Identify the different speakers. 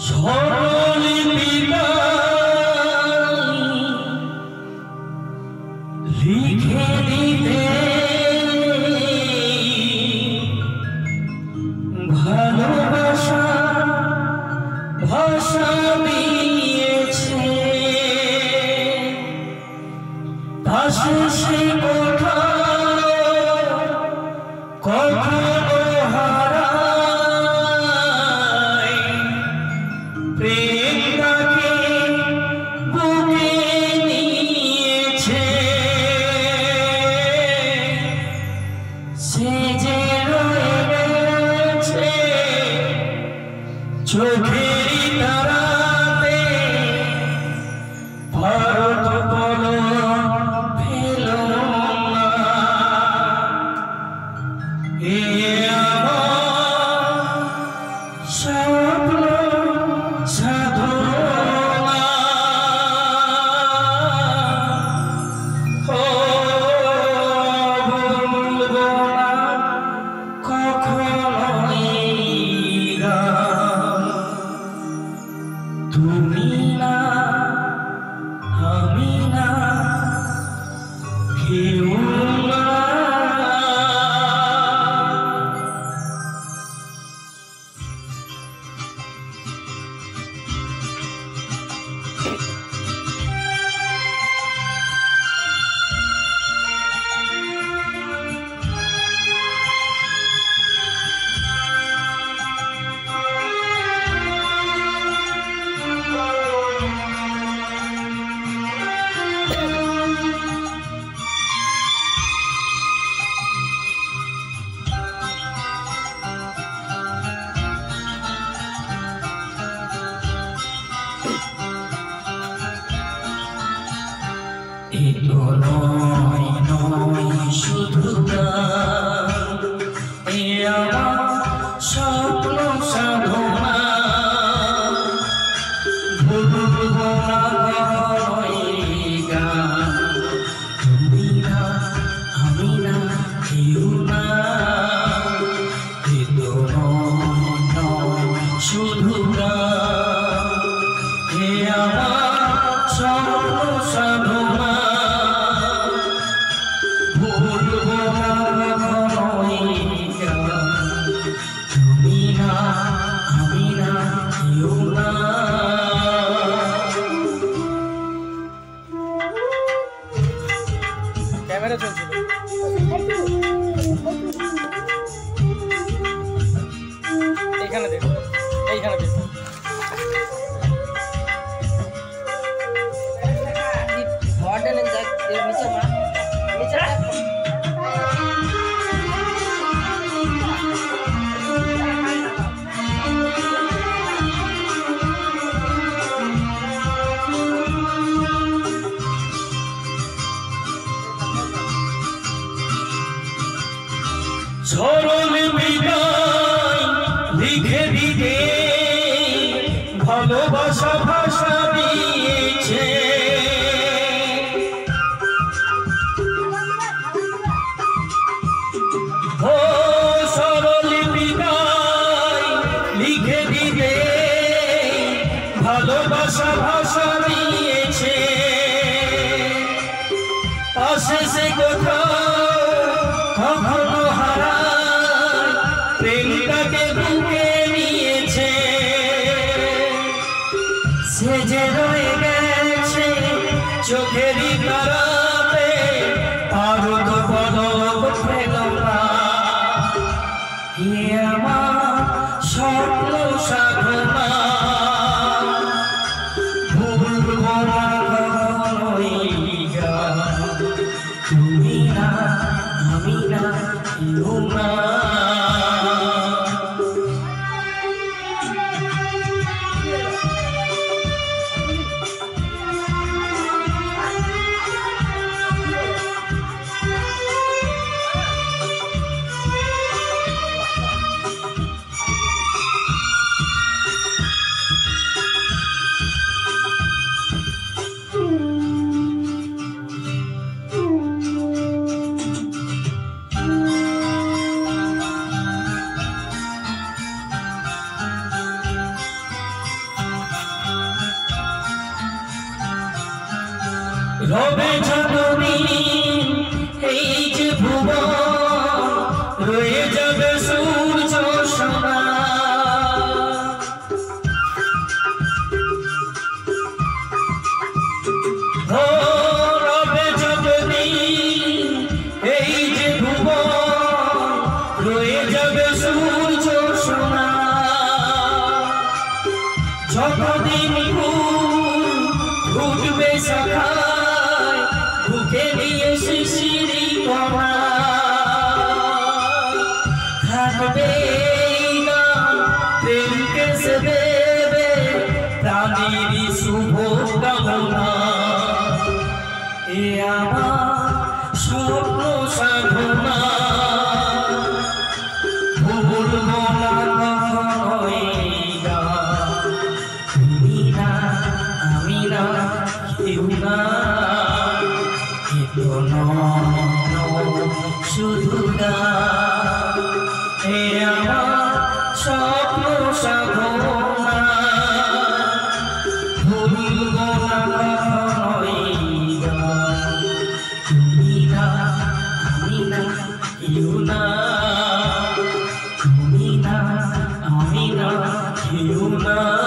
Speaker 1: স্মরণলিপিটা লিখে দিতে ভালোবাসা ভাষা দিয়েছে পাশে সে কোথা কখনো হারায় প্রেমটাকে বুকে নিয়েছে সে যে রয়ে গেছে চোখেরই তারাতে ভারত বলো ফেলো না এ আমার স্বপ্ন সাধনা ও বলবো না কখনোই গান তুমি না আমি না কেউ না এতো নয় নয় শুধু গান এ আমার স্বপ্ন সাধনা ভুলবো না কখনোই গান তুমি না আমি না কেউ না এতো নয় নয় শুধু গান এ আমার স্বপ্ন সাধনা ভুলবো না কখনোই গান তুমি না আমি না কেউ না ক্যামেরা চলছিল এইখানে দেখো এইখানে দেখো স্মরণলিপিটায় লিখে দিতে ভালোবাসা ভাষা দিয়েছে ও স্মরণলিপিটায় লিখে দিতে ভালোবাসা ভাষা দিয়েছে পাশে সে কোথাও কখনো হারায় প্রেমটাকে বুকে নিয়েছে সে যে রয়ে গেছে চোখেরই তারাতে ভারত পদক ফেলো না এ আমার স্বপ্ন সাধনা ভুলবো না কখনোই গান তুমি না আমি না কেউ না রবে যতদিন এই যে ভুবন রয়ে যাবে সূর্য সোনা রবে যতদিন এই যে ভুবন রয়ে যাবে সূর্য সোনা যতদিন উঠবে সখায় বুকে নিয়ে শিশিরি কমা থাকবে প্রেমকে সে দেবে প্রাণীর শুভ কামনা এ আমার স্বপ্ন সাধনা ভুলব না তুমি না আমি না কেউ না শুধু না এ আমার স্বপ্ন সাধনা ভুলব না তুমি না আমি না কেউ না তুমি না আমি না কেউ না